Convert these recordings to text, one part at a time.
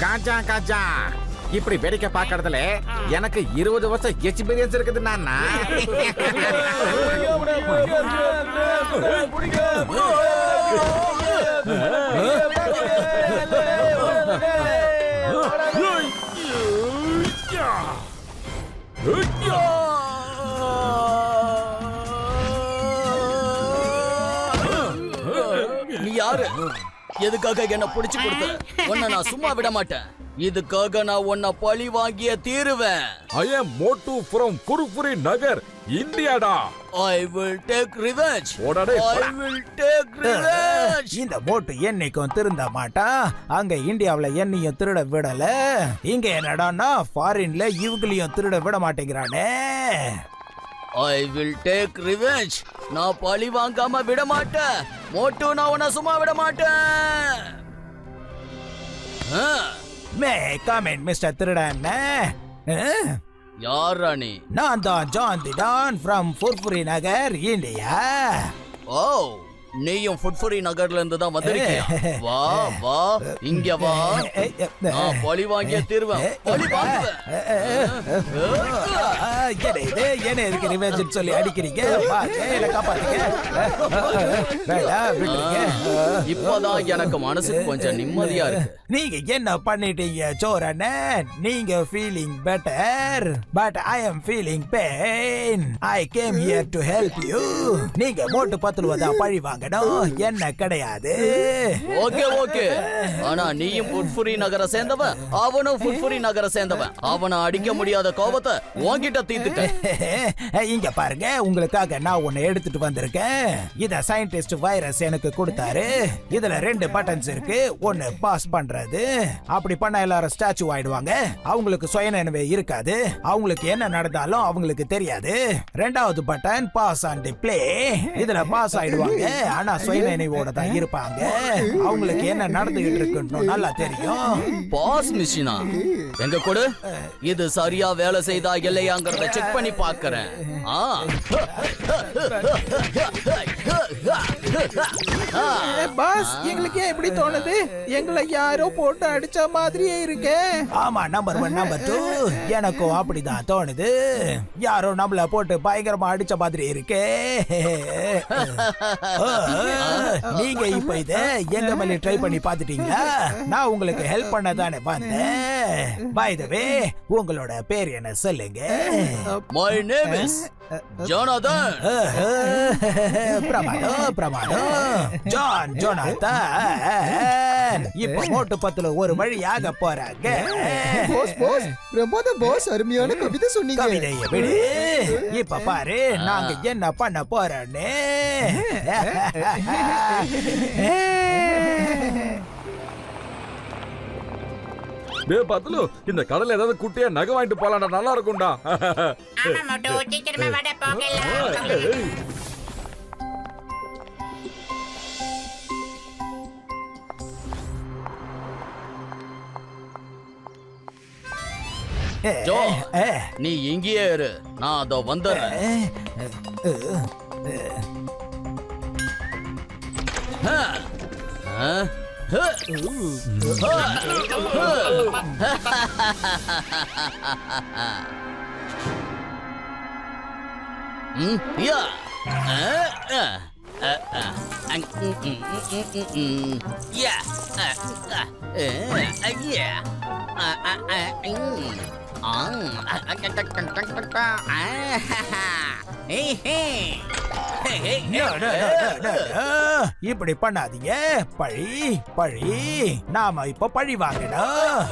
காஜா காஜா இப்படி வேடிக்கை பாக்குறதுல எனக்கு 20 வருஷம் எக்ஸ்பீரியன்ஸ் இருக்குது நானா. நீ யாரு? எதுக்காக என்ன புடிச்சு கொடுத்த? உன்னை நான் சும்மா விட மாட்டேன். இதுக்காக நான் உன்னை பழி வாங்கிய தீருவேன். I am Motu from Furfuri Nagar, Indiaடா. I will take revenge. ஓடடே I will take revenge. இந்த போட்டு என்னைக்கும் திருந்த மாட்டான். அங்க இந்தியாவுல என்னையும் திருட விடல. இங்க என்னடான்னா ஃபாரின்ல இவங்களையும் திருட விட மாட்டேங்கிறானே. I will take revenge. நான் பழி வாங்காம விட மாட்டேன். மோட்டு, நான் உன்னை சும்மா விட மாட்டேன். மே கமெண்ட் மிஸ்டர் திருடன். யார் ராணி? நான் தான் John the Don from Furfuri Nagar, India. Oh, நீயும் ஃபுட்ஃபுரி நகர்ல இருந்து தான் வந்திருக்கியா? வா வா, இங்க வா. நான் பழி வாங்கிய தீர்வேன். பழி வாங்குவேன். என்ன இதுக்கு ரிவெஞ்ச் சொல்லி அடிக்கிறீங்க? காப்பாத்துங்க. இப்பதான் எனக்கு மனசுக்கு கொஞ்சம் நிம்மதியா இருக்கு. நீங்க என்ன பண்ணிட்டீங்க சோரண்ண? நீங்க feeling better, but I am feeling pain. I came here to help you. நீங்க மோட்டு பத்துலுவதா பழி வாங்கணும், என்ன கிடையாது. ஓகே ஓகே, ஆனா நீயும் ஃபுட்ஃபுரி நகரை சேர்ந்தவன், அவனும் ஃபுட்ஃபுரி நகரை சேர்ந்தவன். அவனை அடிக்க முடியாத கோபத்தை உன்கிட்ட தீர்த்துட்டேன். இங்க பாருங்க, உங்களுக்காக நான் ஒன்னு எடுத்துட்டு வந்திருக்கேன். இத சயின்டிஸ்ட் வைரஸ் எனக்கு கொடுத்தாரு. இதுல 2 பட்டன்ஸ் இருக்கு. ஒன்னு பாஸ் பண்றது, அப்படி பண்ண எல்லாரும் ஸ்டாச்சு ஆயிடுவாங்க. அவங்களுக்கு சுயநினைவே இருக்காது. அவங்களுக்கு என்ன நடந்தாலும் அவங்களுக்கு தெரியாது. 2வது button pause on the play. இதுல பாஸ் ஆயிடுவாங்க, ஆனா சுயநினைவோட தான் இருப்பாங்க. அவங்களுக்கு என்ன நடந்துகிட்டு இருக்குன்னு நல்லா தெரியும். பாஸ் மிஷினா? எங்க கொடு. இது சரியா வேலை செய்தா இல்லையாங்கறத செக் பண்ணி பார்க்கறேன். பாஸ், எங்களுக்கு எப்படி தோணுது? எங்களை யாரோ போட்டு அடிச்ச மாதிரியே இருக்கு. ஆமா, நம்பர் 1 நம்பர் 2 எனக்கும் அப்படிதான் தோணுது. யாரோ நம்மள போட்டு பயங்கரமா அடிச்ச மாதிரி இருக்கு. நீங்க இப்ப இத எங்க மேல ட்ரை பண்ணி பாத்துட்டீங்களா? நான் உங்களுக்கு ஹெல்ப் பண்ண தானே வந்தேன். பை தி வே, உங்களோட பேர் என்ன சொல்லுங்க? My name is Jonathan. பிரமாதம் பிரமாதம். John Jonathan. இப்ப மோட்டு பத்துல ஒரு வழியாக போறாங்க. போஸ் போஸ், பிரமாத போஸ், அருமையான கவிதை சொன்னீங்க. கவிதையை விடு, இப்ப பாரு நாங்க என்ன பண்ண போறோன்னு. டேய் பத்லு, இந்த கடல்ல ஏதாவது குட்டியா நகை வாங்கிட்டு போலாம்டா, நல்லா இருக்கும்டா. ஆமா மோட்டு, சீக்கிரமா வாடா போகலாம். ஜோ, நீ இங்கேயே இரு, நான் அதோ வந்துடுறேன். இப்படி பண்ணாதீங்க. பழி பழி, நாம இப்ப பழி வாங்கணும்.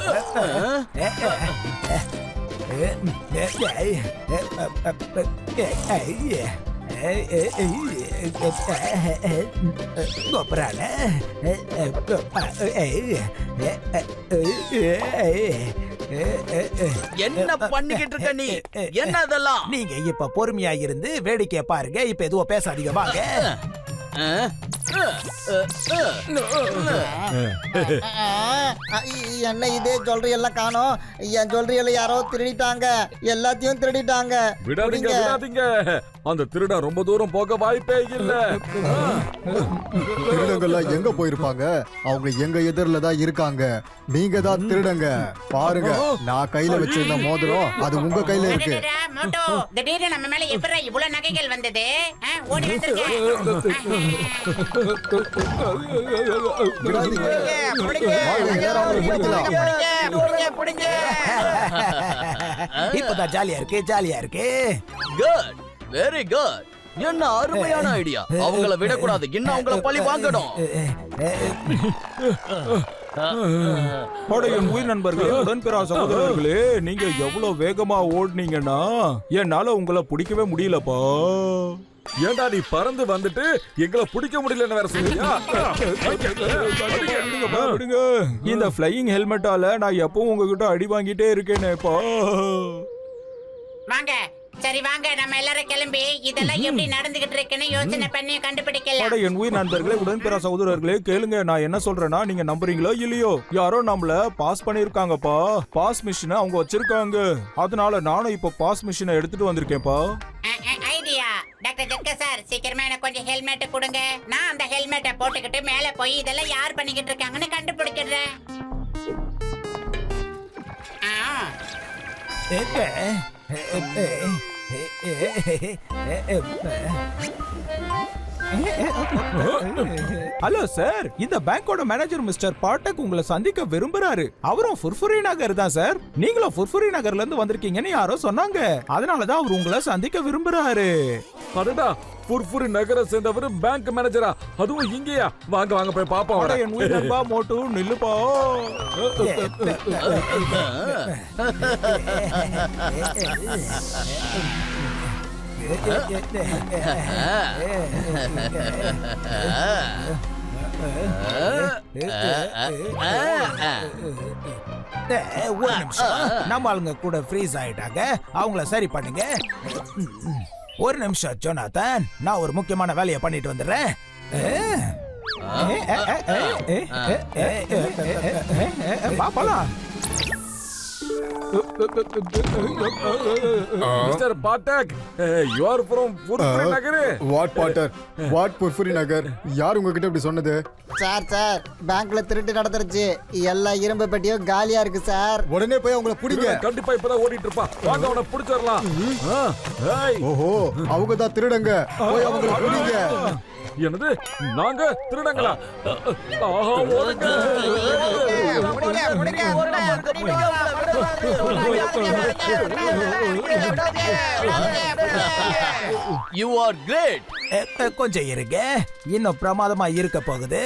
என்ன பண்ணிக்கிட்டு இருக்க நீ? என்ன அதெல்லாம்? நீங்க இப்ப பொறுமையா இருந்து வேடிக்கைய பாருங்க. இப்ப எதுவும் பேசாதீங்க, வாங்க. என்ன இதே ஜுவல்லரி எல்லாம் காணோம். என் ஜுவல்லரி எல்லாம் யாரோ திருடிட்டாங்க. எல்லாத்தையும் திருடிட்டாங்க. விடாதீங்க புடிங்க. விடாதீங்க, அந்த திருடன் ரொம்ப தூரம் போக வாய்ப்பே இல்ல. திருடங்கள்லாம் எங்க போயிருப்பாங்க? அவங்க எங்க எதிரில தான் இருக்காங்க. நீங்க தான் திருடங்க. பாருங்க, நான் கையில வச்சிருந்த மோதிரம் அது உங்க கையில இருக்கு. அடடடா, மோட்டோ திடீர்னு நம்ம மேல எப்படிடா இவ்வளவு நகைகள் வந்தது? ஓடி வந்துருங்க. விடாதீங்க. வாங்க, எல்லாரும் அவங்களை பிடிக்கலாம். இப்பதான் ஜாலியா இருக்கு, ஜாலியா இருக்கு. Good, very good. என்ன அருமையான ஐடியா. அவங்கள விடக்கூடாது, இன்னும் அவங்கள பழி வாங்கணும். என் உயிர் நண்பர்களே, உடன்பிறா சகோதரர்களே, நீங்க எவ்வளவு வேகமா ஓடுனீங்கன்னா என்னால உங்களை பிடிக்கவே முடியலப்பா. ஏண்டா நீ பறந்து வந்துட்டு எங்களை பிடிக்க முடியலன்னு வேற சொல்றியா? விடுங்க. இந்த ஃப்ளையிங் ஹெல்மெட்டால நான் எப்பவும் உங்ககிட்ட அடி வாங்கிட்டே இருக்கேனேப்பா. வாங்க, சரி வாங்க, நம்ம எல்லாரும் கிளம்பி இதெல்லாம் எப்படி நடந்துகிட்டு இருக்குன்னு யோசனை பண்ணி கண்டுபிடிக்கலாம். என் உயிர் நண்பர்களே, உடன்பிறா சகோதரர்களே, கேளுங்க. நான் என்ன சொல்றேன்னா, நீங்க நம்புறீங்களோ இல்லையோ, யாரோ நம்மள பாஸ் பண்ணிருக்காங்கப்பா. பாஸ் மிஷினை அவங்க வச்சிருக்காங்க. அதனால நானும் இப்ப பாஸ் மிஷினை எடுத்துட்டு வந்திருக்கேன்ப்பா. ஐடியா. டாக்டர் ஜட்கா சார், சீக்கிரமா எனக்கு கொஞ்சம் ஹெல்மெட் கொடுங்க. நான் அந்த ஹெல்மெட்டை போட்டுக்கிட்டு மேல போய் இதெல்லாம் யார் பண்ணிக்கிட்டு இருக்காங்கன்னு கண்டுபிடிக்கிறேன். ஹலோ சார், இந்த பேங்கோட மேனேஜர் மிஸ்டர் பாட்டக் உங்களை சந்திக்க விரும்புறாரு. அவரும் ஃபுர்ஃபுரி நகர் தான் சார். நீங்களும் ஃபுர்ஃபுரி நகர்ல இருந்து வந்திருக்கீங்கன்னு யாரோ சொன்னாங்க. அதனாலதான் அவர் உங்களை சந்திக்க விரும்புறாரு. அடடா, புர்புரி நகரை சேர்ந்தவர் பேங்க் மேனேஜரா, அதுவும் இங்கேயா? வாங்க வாங்க போய் பாப்போம். அட, என் உயிர் நண்பா மோட்டு, நில்லுப்பா. ஒரு நிமிஷம், நம்ம ஆளுங்க கூட ஃப்ரீஸ் ஆயிட்டாங்க. அவங்கள சரி பண்ணுங்க. ஒரு நிமிஷம் ஜோனாதன், நான் ஒரு முக்கியமான வேலையை பண்ணிட்டு வந்துடுறேன். பாப்பலாம். Mister Pathak, you are from Purpuri Nagar. What பாட்டர், வாட் புர்புரி நகர்? யார் உங்ககிட்ட இப்படி சொன்னது? சார் பேங்க்ல திருட்டு நடந்துருச்சு. எல்லா இரும்பு பெட்டியும் காலியா இருக்கு சார். உடனே போய் அவங்கள பிடிங்க. கண்டிப்பா இப்பதான் ஓடிட்டு இருப்பா. வாங்க அவனை பிடிச்சிடலாம். ஓஹோ, அவங்க தான் திருடங்க. போய் அவங்கள பிடிங்க. என்னது, நாங்க திருடங்களா? ஆஹா, ஓடுங்க. You are great. கொஞ்சம் இருங்க, இன்னும் பிரமாதமா இருக்க போகுது.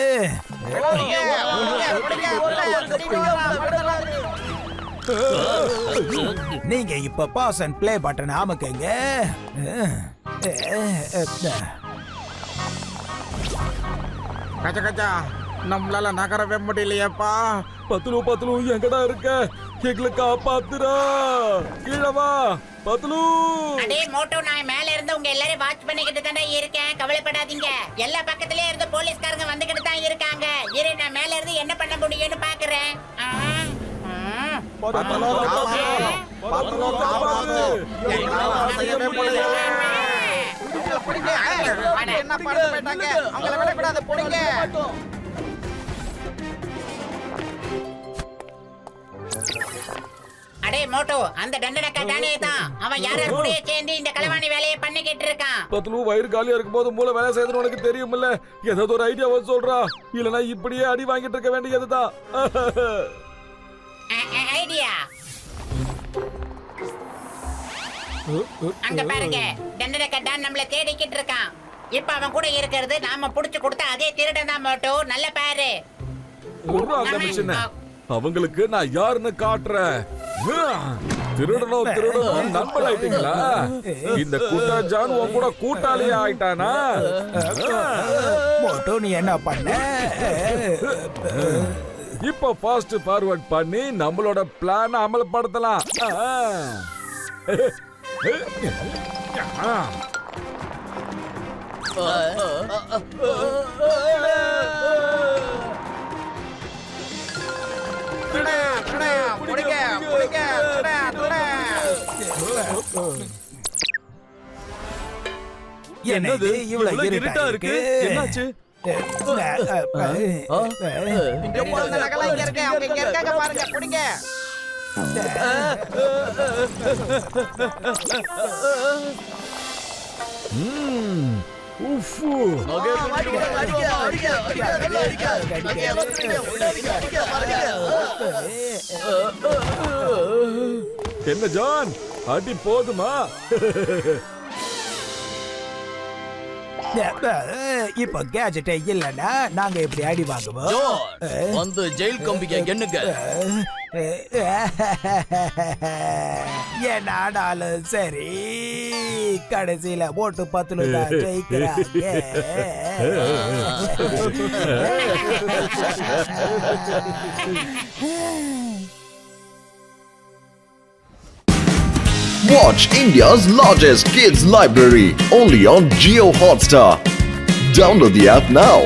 நீங்க இப்ப பாஸ் அண்ட் பிளே பட்டன் அமுக்குங்க. கச்சா கச்சா, நம்மளால நகரவே முடியலையேப்பா. பத்துலு பத்துலு எங்கடா இருக்க? எங்களை காப்பாத்துறா. கீழே வா பத்துலு. அடே மோட்டோ, நான் மேல இருந்து உங்க எல்லாரையும் வாட்ச் பண்ணிக்கிட்டு தானே இருக்கேன். கவலைப்படாதீங்க. எல்லா பக்கத்துலயே இருந்து போலீஸ்காரங்க வந்துகிட்டு தான் இருக்காங்க. இரு, நான் மேல இருந்து என்ன பண்ண முடியும்னு பாக்குறேன். அடே மோட்டோ, அந்த தண்டனக்கா தானே தான். அவன் யார கூடயே சேர்ந்து இந்த களவாணி வேலையை பண்ணிக்கிட்டு இருக்கான். பத்துலு, வயிறு காலியா இருக்கும் போது மூளை வேலை செய்யறது உனக்கு தெரியுமில்ல. ஏதாவது ஒரு ஐடியாவை சொல்றா, இல்லனா இப்படியே அடி வாங்கிட்டு இருக்க வேண்டியதுதான். ஐடியா. அங்க பாருங்க, தண்டனக்கா தான் நம்மள தேடிக்கிட்டு இருக்கான். இப்ப அவன் கூட இருக்கிறது நாம புடிச்சு கொடுத்த அதே திருடன் தான் மோட்டோ. நல்ல பாரு. அந்த மிஷினை அவங்களுக்கு நான் யாருன்னு காட்டுறேன். திருடணும் திருடணும் நண்பர் ஆயிட்டீங்களா? இந்த கூட்டா ஜான் உன் கூட கூட்டாளியே ஆயிட்டானா? மோட்டோ, நீ என்ன பண்ண? இப்ப ஃபாஸ்ட் ஃபார்வர்ட் பண்ணி நம்மளோட பிளான் அமல்படுத்தலாம். என்னது இவ்வளவு இருட்டா இருக்கு என்னாச்சு? உஃப்பு. என்ன ஜான், அடி போதுமா? இப்ப கேஜெட் இல்லன்னா நாங்க இப்படி அடி வாங்குவோம். ஜான், வந்து ஜெயில் கம்பிக்க எண்ணுங்க. என்ன ஆனாலும் சரி, கடைசியில ஓட்டு 10 தான் ஜெயிக்கிறாங்க. Watch India's largest kids library only on Jio Hotstar. Download the app now.